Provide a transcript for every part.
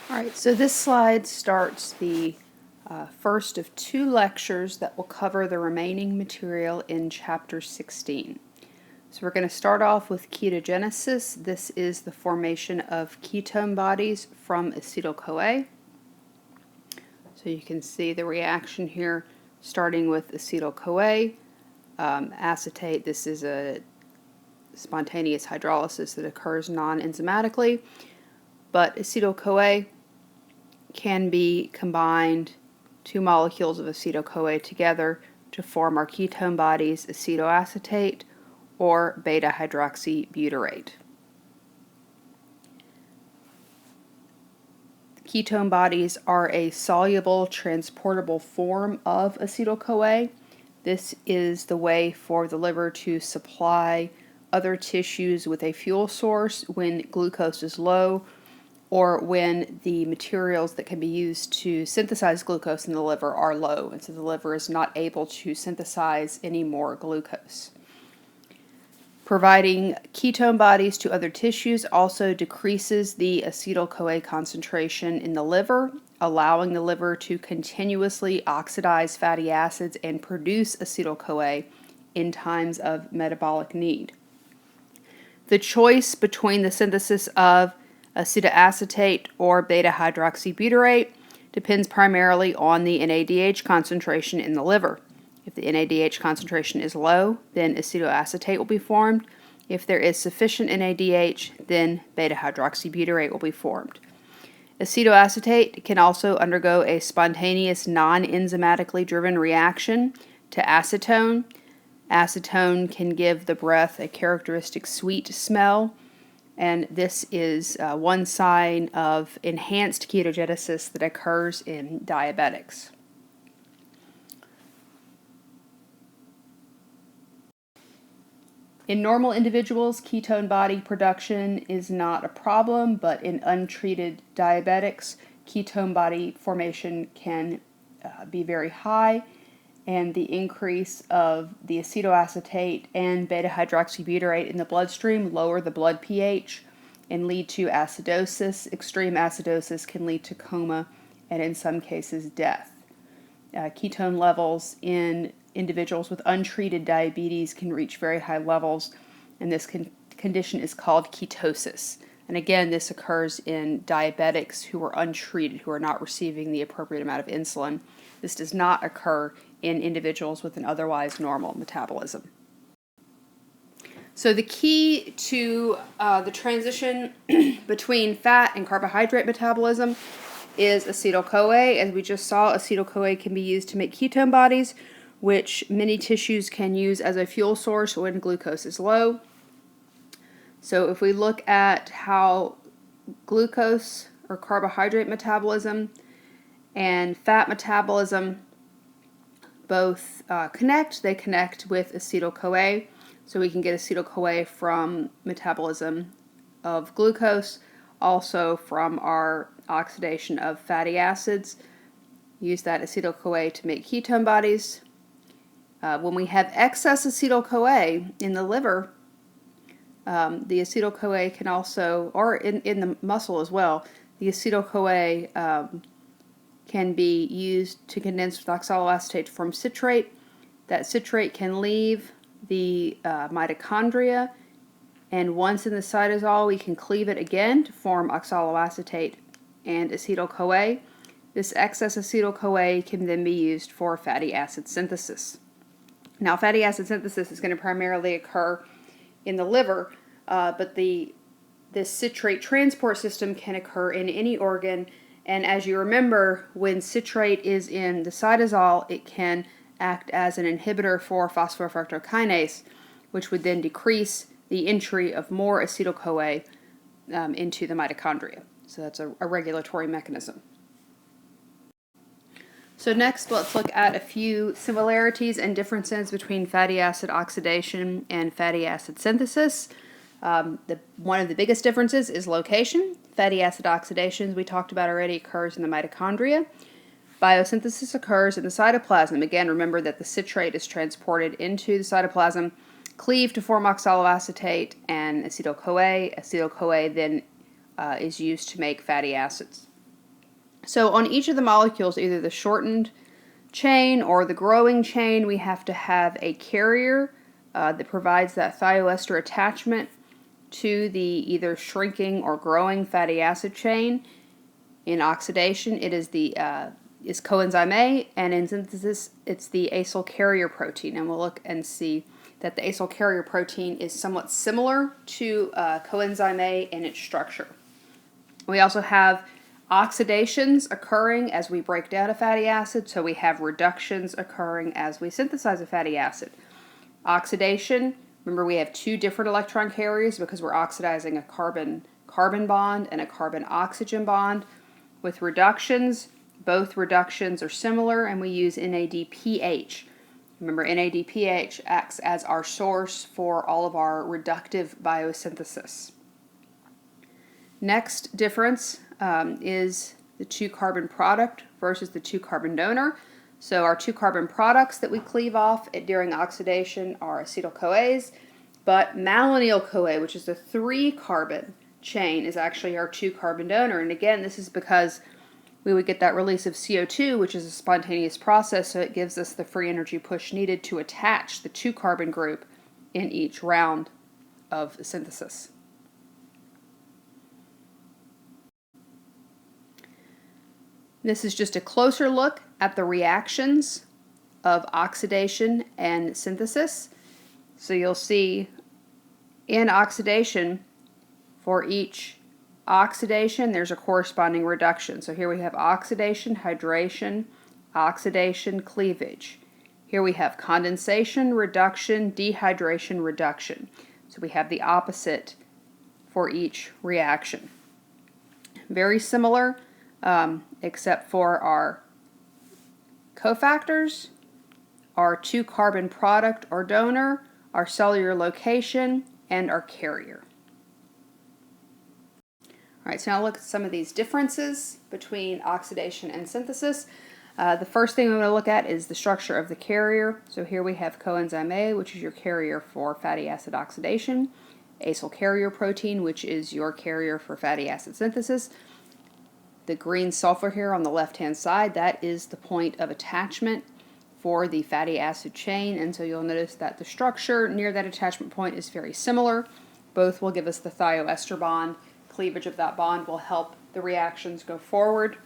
Alright, so this slide starts the first of two lectures that will cover the remaining material in Chapter 16. So we're going to start off with ketogenesis. This is the formation of ketone bodies from acetyl-CoA. So you can see the reaction here starting with acetyl-CoA. Acetate, this is a spontaneous hydrolysis that occurs non-enzymatically, but acetyl-CoA can be combined, two molecules of acetyl-CoA together to form our ketone bodies, acetoacetate or beta-hydroxybutyrate. Ketone bodies are a soluble, transportable form of acetyl-CoA. This is the way for the liver to supply other tissues with a fuel source when glucose is low, or when the materials that can be used to synthesize glucose in the liver are low, and so the liver is not able to synthesize any more glucose. Providing ketone bodies to other tissues also decreases the acetyl-CoA concentration in the liver, allowing the liver to continuously oxidize fatty acids and produce acetyl-CoA in times of metabolic need. The choice between the synthesis of acetoacetate or beta-hydroxybutyrate depends primarily on the NADH concentration in the liver. If the NADH concentration is low, then acetoacetate will be formed. If there is sufficient NADH, then beta-hydroxybutyrate will be formed. Acetoacetate can also undergo a spontaneous non-enzymatically driven reaction to acetone. Acetone can give the breath a characteristic sweet smell, and this is one sign of enhanced ketogenesis that occurs in diabetics. In normal individuals, ketone body production is not a problem, but in untreated diabetics, ketone body formation can be very high, and the increase of the acetoacetate and beta-hydroxybutyrate in the bloodstream lower the blood pH and lead to acidosis. Extreme acidosis can lead to coma and in some cases death. Ketone levels in individuals with untreated diabetes can reach very high levels, and this condition is called ketosis. And again, this occurs in diabetics who are untreated, who are not receiving the appropriate amount of insulin. This does not occur in individuals with an otherwise normal metabolism. So the key to the transition between fat and carbohydrate metabolism is acetyl-CoA. As we just saw, acetyl-CoA can be used to make ketone bodies, which many tissues can use as a fuel source when glucose is low. So if we look at how glucose or carbohydrate metabolism and fat metabolism both connect, they connect with acetyl-CoA. So we can get acetyl-CoA from metabolism of glucose, also from our oxidation of fatty acids. Use that acetyl-CoA to make ketone bodies. When we have excess acetyl-CoA in the liver, the acetyl-CoA can also, or in the muscle as well, the acetyl-CoA can be used to condense with oxaloacetate to form citrate. That citrate can leave the mitochondria, and once in the cytosol, we can cleave it again to form oxaloacetate and acetyl-CoA. This excess acetyl-CoA can then be used for fatty acid synthesis. Now, fatty acid synthesis is going to primarily occur in the liver, but this citrate transport system can occur in any organ. And as you remember, when citrate is in the cytosol, it can act as an inhibitor for phosphorefructokinase, which would then decrease the entry of more acetyl-CoA into the mitochondria. So that's a regulatory mechanism. So next, let's look at a few similarities and differences between fatty acid oxidation and fatty acid synthesis. One of the biggest differences is location. Fatty acid oxidation, as we talked about already, occurs in the mitochondria. Biosynthesis occurs in the cytoplasm. Again, remember that the citrate is transported into the cytoplasm, cleaved to form oxaloacetate and acetyl-CoA. Acetyl-CoA then is used to make fatty acids. So on each of the molecules, either the shortened chain or the growing chain, we have to have a carrier that provides that thioester attachment to the either shrinking or growing fatty acid chain. In oxidation, it is the is coenzyme A, and in synthesis, it's the acyl carrier protein. And we'll look and see that the acyl carrier protein is somewhat similar to coenzyme A in its structure. We also have oxidations occurring as we break down a fatty acid, so we have reductions occurring as we synthesize a fatty acid. Oxidation, remember we have two different electron carriers because we're oxidizing a carbon-carbon bond and a carbon-oxygen bond. With reductions, both reductions are similar, and we use NADPH. Remember, NADPH acts as our source for all of our reductive biosynthesis. Next difference is the 2-carbon product versus the 2-carbon donor. So our 2-carbon products that we cleave off during oxidation are acetyl-CoAs, but malonyl-CoA, which is the 3-carbon chain, is actually our 2-carbon donor. And again, this is because we would get that release of CO2, which is a spontaneous process, so it gives us the free energy push needed to attach the 2-carbon group in each round of synthesis. This is just a closer look at the reactions of oxidation and synthesis. So you'll see in oxidation, for each oxidation, there's a corresponding reduction. So here we have oxidation, hydration, oxidation, cleavage. Here we have condensation, reduction, dehydration, reduction. So we have the opposite for each reaction. Very similar, except for our cofactors, our 2-carbon product or donor, our cellular location, and our carrier. All right, so now look at some of these differences between oxidation and synthesis. The first thing we want to look at is the structure of the carrier. So here we have coenzyme A, which is your carrier for fatty acid oxidation, acyl carrier protein, which is your carrier for fatty acid synthesis. The green sulfur here on the left-hand side, that is the point of attachment for the fatty acid chain, and so you'll notice that the structure near that attachment point is very similar. Both will give us the thioester bond. Cleavage of that bond will help the reactions go forward.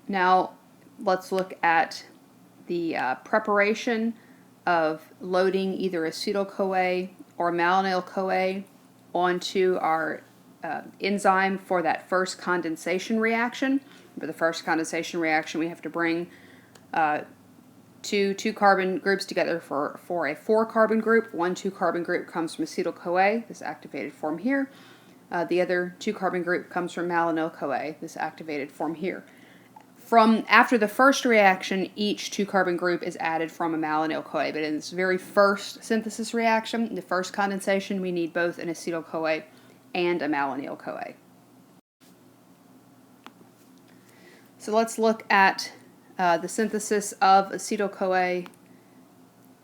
Now let's look at the preparation of loading either acetyl-CoA or malonyl-CoA onto our enzyme for that first condensation reaction. For the first condensation reaction, we have to bring two carbon groups together for a 4-carbon group. One 2-carbon group comes from acetyl-CoA, this activated form here. The other 2-carbon group comes from malonyl-CoA, this activated form here. From after the first reaction, each 2-carbon group is added from a malonyl-CoA, but in this very first synthesis reaction, the first condensation, we need both an acetyl-CoA and a malonyl-CoA. So let's look at the synthesis of acetyl-CoA,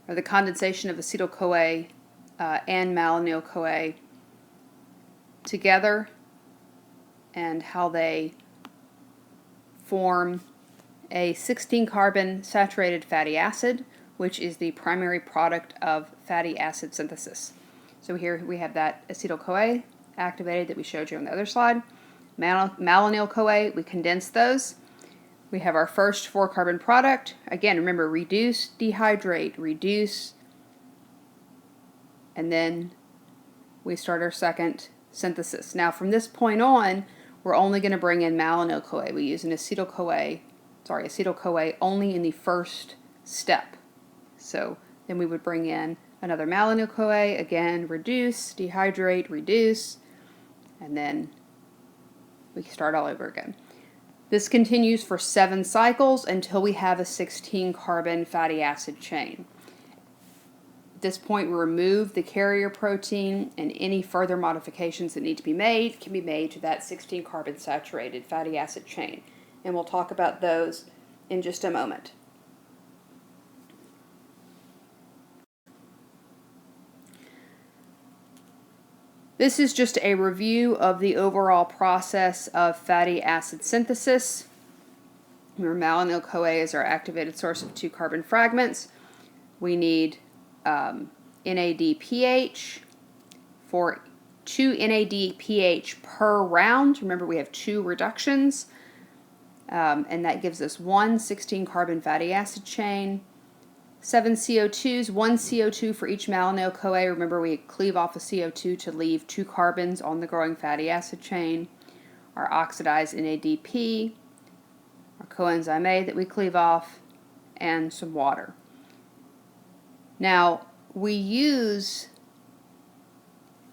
or the condensation of acetyl-CoA and malonyl-CoA together, and how they form a 16-carbon saturated fatty acid, which is the primary product of fatty acid synthesis. So here we have that acetyl-CoA activated that we showed you on the other slide. Malonyl-CoA, we condensed those. We have our first 4-carbon product. Again, remember, reduce, dehydrate, reduce, and then we start our second synthesis. Now, from this point on, we're only going to bring in malonyl-CoA. We use an acetyl-CoA only in the first step. So then we would bring in another malonyl-CoA, again, reduce, dehydrate, reduce, and then we start all over again. This continues for 7 cycles until we have a 16-carbon fatty acid chain. At this point, we remove the carrier protein, and any further modifications that need to be made can be made to that 16-carbon saturated fatty acid chain. And we'll talk about those in just a moment. This is just a review of the overall process of fatty acid synthesis. Remember, malonyl-CoA is our activated source of 2 carbon fragments. We need NADPH for 2 NADPH per round. Remember, we have 2 reductions, and that gives us 1 16-carbon fatty acid chain. 7 CO2s, 1 CO2 for each malonyl-CoA. Remember, we cleave off a CO2 to leave 2 carbons on the growing fatty acid chain. Our oxidized NADP, our coenzyme A that we cleave off, and some water. Now, we use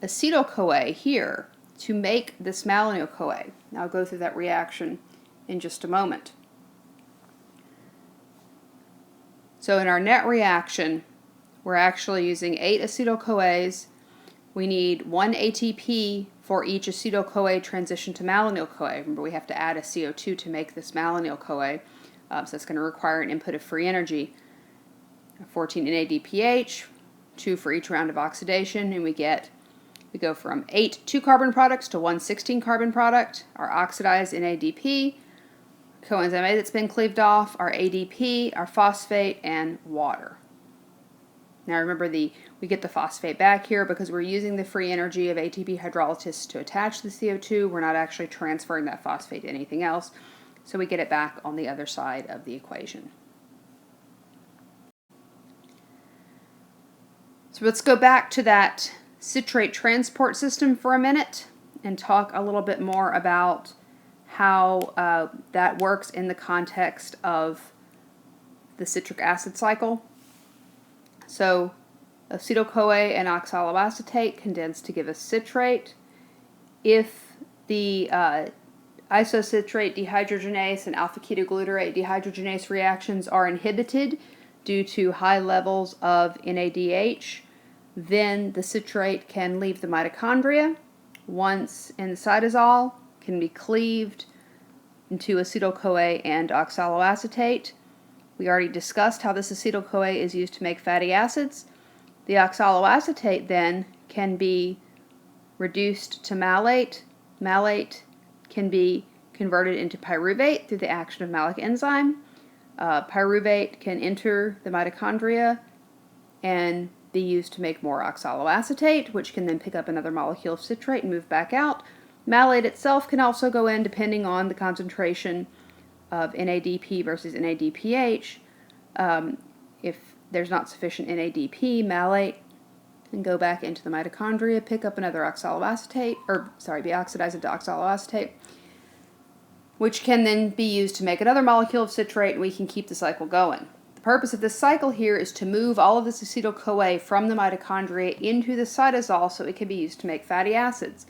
acetyl-CoA here to make this malonyl-CoA. Now, I'll go through that reaction in just a moment. So in our net reaction, we're actually using 8 acetyl-CoAs. We need 1 ATP for each acetyl-CoA transition to malonyl-CoA. Remember, we have to add a CO2 to make this malonyl-CoA, so that's going to require an input of free energy. 14 NADPH, 2 for each round of oxidation, and we go from 8 2-carbon products to 1 16-carbon product. Our oxidized NADP, coenzyme A that's been cleaved off, our ADP, our phosphate, and water. Now remember, we get the phosphate back here because we're using the free energy of ATP hydrolysis to attach the CO2. We're not actually transferring that phosphate to anything else, so we get it back on the other side of the equation. So let's go back to that citrate transport system for a minute and talk a little bit more about how that works in the context of the citric acid cycle. So acetyl-CoA and oxaloacetate condense to give us citrate. If the isocitrate dehydrogenase and alpha-ketoglutarate dehydrogenase reactions are inhibited due to high levels of NADH, then the citrate can leave the mitochondria. Once in the cytosol, can be cleaved into acetyl-CoA and oxaloacetate. We already discussed how this acetyl-CoA is used to make fatty acids. The oxaloacetate then can be reduced to malate. Malate can be converted into pyruvate through the action of malic enzyme. Pyruvate can enter the mitochondria and be used to make more oxaloacetate, which can then pick up another molecule of citrate and move back out. Malate itself can also go in depending on the concentration of NADP versus NADPH. If there's not sufficient NADP, malate can go back into the mitochondria, pick up another oxaloacetate, be oxidized into oxaloacetate, which can then be used to make another molecule of citrate, and we can keep the cycle going. The purpose of this cycle here is to move all of this acetyl-CoA from the mitochondria into the cytosol so it can be used to make fatty acids.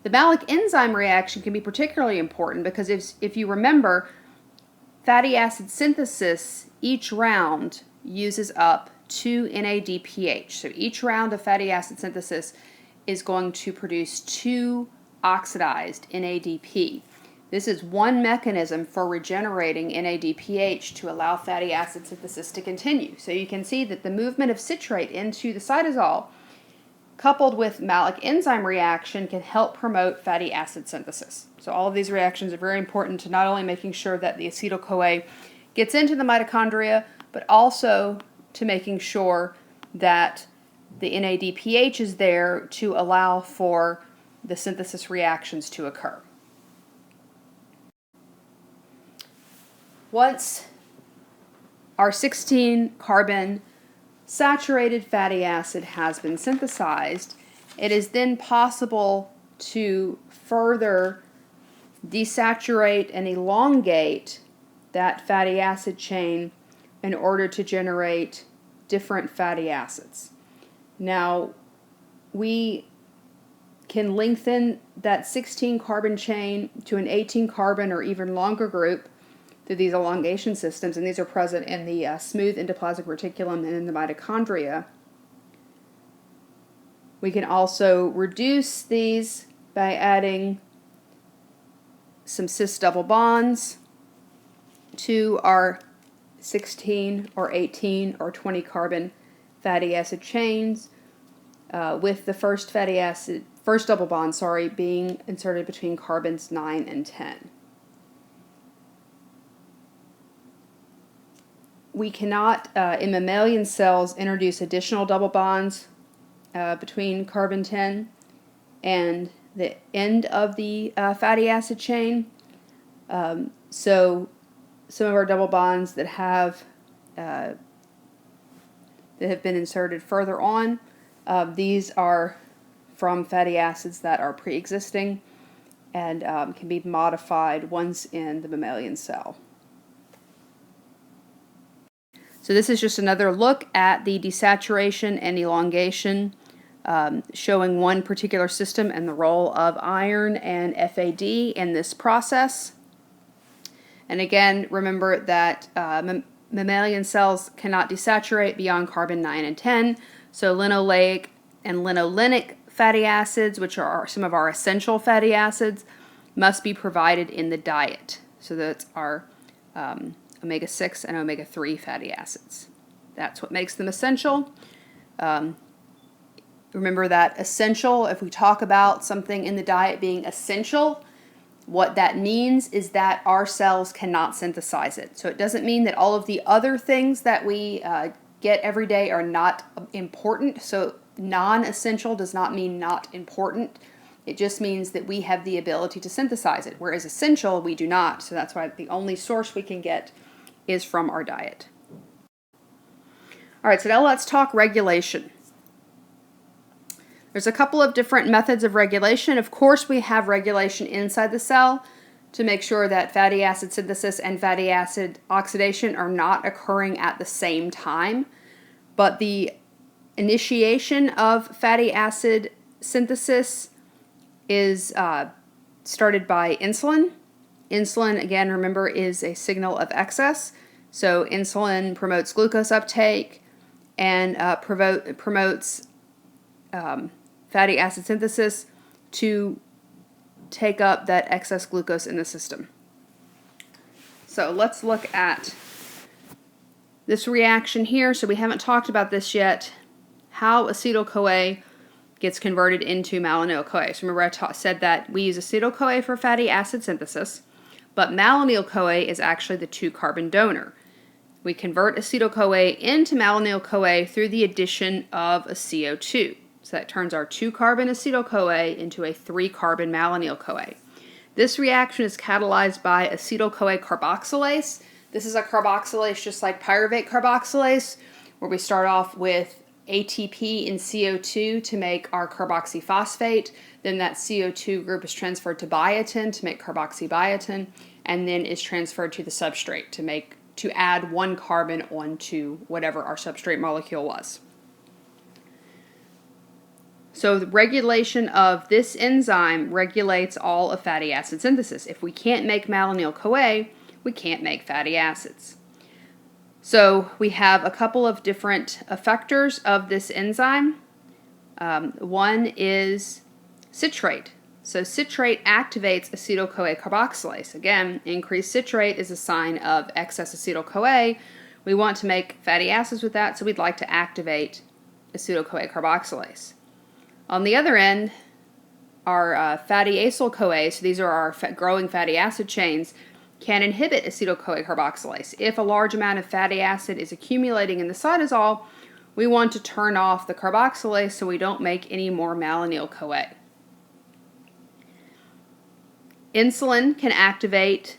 The malic enzyme reaction can be particularly important because if you remember, fatty acid synthesis, each round uses up 2 NADPH. So each round of fatty acid synthesis is going to produce 2 oxidized NADP. This is one mechanism for regenerating NADPH to allow fatty acid synthesis to continue. So you can see that the movement of citrate into the cytosol coupled with malic enzyme reaction can help promote fatty acid synthesis. So all of these reactions are very important to not only making sure that the acetyl-CoA gets into the mitochondria, but also to making sure that the NADPH is there to allow for the synthesis reactions to occur. Once our 16-carbon saturated fatty acid has been synthesized, it is then possible to further desaturate and elongate that fatty acid chain in order to generate different fatty acids. Now, we can lengthen that 16-carbon chain to an 18-carbon or even longer group through these elongation systems, and these are present in the smooth endoplasmic reticulum and in the mitochondria. We can also reduce these by adding some cis double bonds to our 16 or 18 or 20 carbon fatty acid chains, with the first fatty acid first double bond, sorry, being inserted between carbons 9 and 10. We cannot, in mammalian cells, introduce additional double bonds between carbon 10 and the end of the fatty acid chain. So some of our double bonds that have been inserted further on, these are from fatty acids that are pre-existing and can be modified once in the mammalian cell. So this is just another look at the desaturation and elongation, showing one particular system and the role of iron and FAD in this process. And again, remember that mammalian cells cannot desaturate beyond carbon 9 and 10, so linoleic and linolenic fatty acids, which are some of our essential fatty acids, must be provided in the diet. So that's our omega-6 and omega-3 fatty acids. That's what makes them essential. Remember that essential, if we talk about something in the diet being essential, what that means is that our cells cannot synthesize it. So it doesn't mean that all of the other things that we get every day are not important. So non-essential does not mean not important. It just means that we have the ability to synthesize it, whereas essential, we do not. So that's why the only source we can get is from our diet. All right, so now let's talk regulation. There's a couple of different methods of regulation. Of course, we have regulation inside the cell to make sure that fatty acid synthesis and fatty acid oxidation are not occurring at the same time. But the initiation of fatty acid synthesis is started by insulin. Insulin, again, remember, is a signal of excess. So insulin promotes glucose uptake and promotes fatty acid synthesis to take up that excess glucose in the system. So let's look at this reaction here. So we haven't talked about this yet, how acetyl-CoA gets converted into malonyl-CoA. So remember I said that we use acetyl-CoA for fatty acid synthesis, but malonyl-CoA is actually the 2-carbon donor. We convert acetyl-CoA into malonyl-CoA through the addition of a CO2. So that turns our 2-carbon acetyl-CoA into a 3-carbon malonyl-CoA. This reaction is catalyzed by acetyl-CoA carboxylase. This is a carboxylase just like pyruvate carboxylase, where we start off with ATP and CO2 to make our carboxyphosphate. Then that CO2 group is transferred to biotin to make carboxybiotin, and then is transferred to the substrate to add 1 carbon onto whatever our substrate molecule was. So the regulation of this enzyme regulates all of fatty acid synthesis. If we can't make malonyl-CoA, we can't make fatty acids. So we have a couple of different effectors of this enzyme. One is citrate. So citrate activates acetyl-CoA carboxylase. Again, increased citrate is a sign of excess acetyl-CoA. We want to make fatty acids with that, so we'd like to activate acetyl-CoA carboxylase. On the other end, our fatty acyl-CoA, so these are our growing fatty acid chains, can inhibit acetyl-CoA carboxylase. If a large amount of fatty acid is accumulating in the cytosol, we want to turn off the carboxylase so we don't make any more malonyl-CoA. Insulin can activate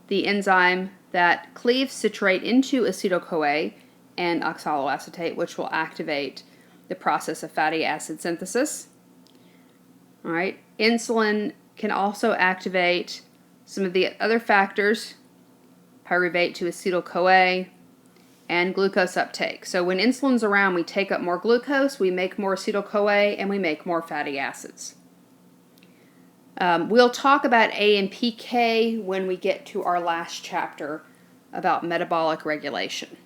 the enzyme that cleaves citrate into acetyl-CoA and oxaloacetate, which will activate the process of fatty acid synthesis. All right. Insulin can also activate some of the other factors, pyruvate to acetyl-CoA, and glucose uptake. So when insulin's around, we take up more glucose, we make more acetyl-CoA, and we make more fatty acids. We'll talk about AMPK when we get to our last chapter about metabolic regulation.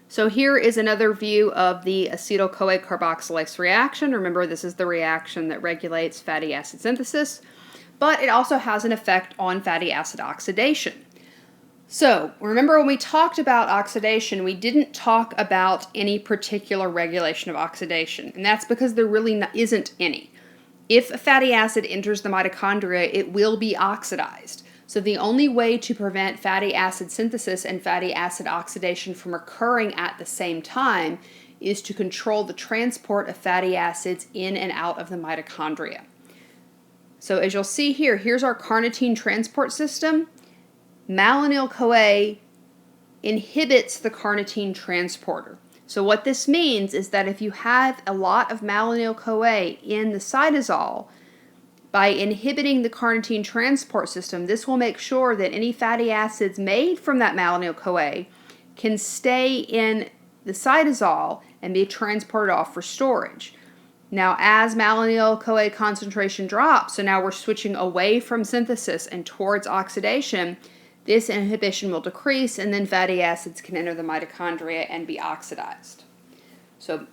So here is another view of the acetyl-CoA carboxylase reaction. Remember, this is the reaction that regulates fatty acid synthesis, but it also has an effect on fatty acid oxidation. So, remember when we talked about oxidation, we didn't talk about any particular regulation of oxidation, and that's because there really isn't any. If a fatty acid enters the mitochondria, it will be oxidized. So the only way to prevent fatty acid synthesis and fatty acid oxidation from occurring at the same time is to control the transport of fatty acids in and out of the mitochondria. So as you'll see here, here's our carnitine transport system. Malonyl-CoA inhibits the carnitine transporter. So what this means is that if you have a lot of malonyl-CoA in the cytosol, by inhibiting the carnitine transport system, this will make sure that any fatty acids made from that malonyl-CoA can stay in the cytosol and be transported off for storage. Now, as malonyl-CoA concentration drops, so now we're switching away from synthesis and towards oxidation, this inhibition will decrease, and then fatty acids can enter the mitochondria and be oxidized. So,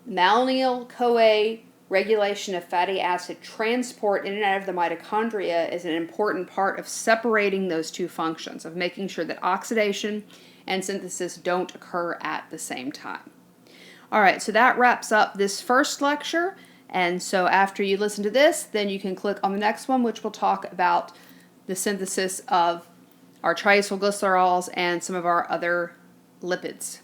malonyl-CoA regulation of fatty acid transport in and out of the mitochondria is an important part of separating those two functions, of making sure that oxidation and synthesis don't occur at the same time. All right, so that wraps up this first lecture, and so after you listen to this, then you can click on the next one, which will talk about the synthesis of our triacylglycerols and some of our other lipids.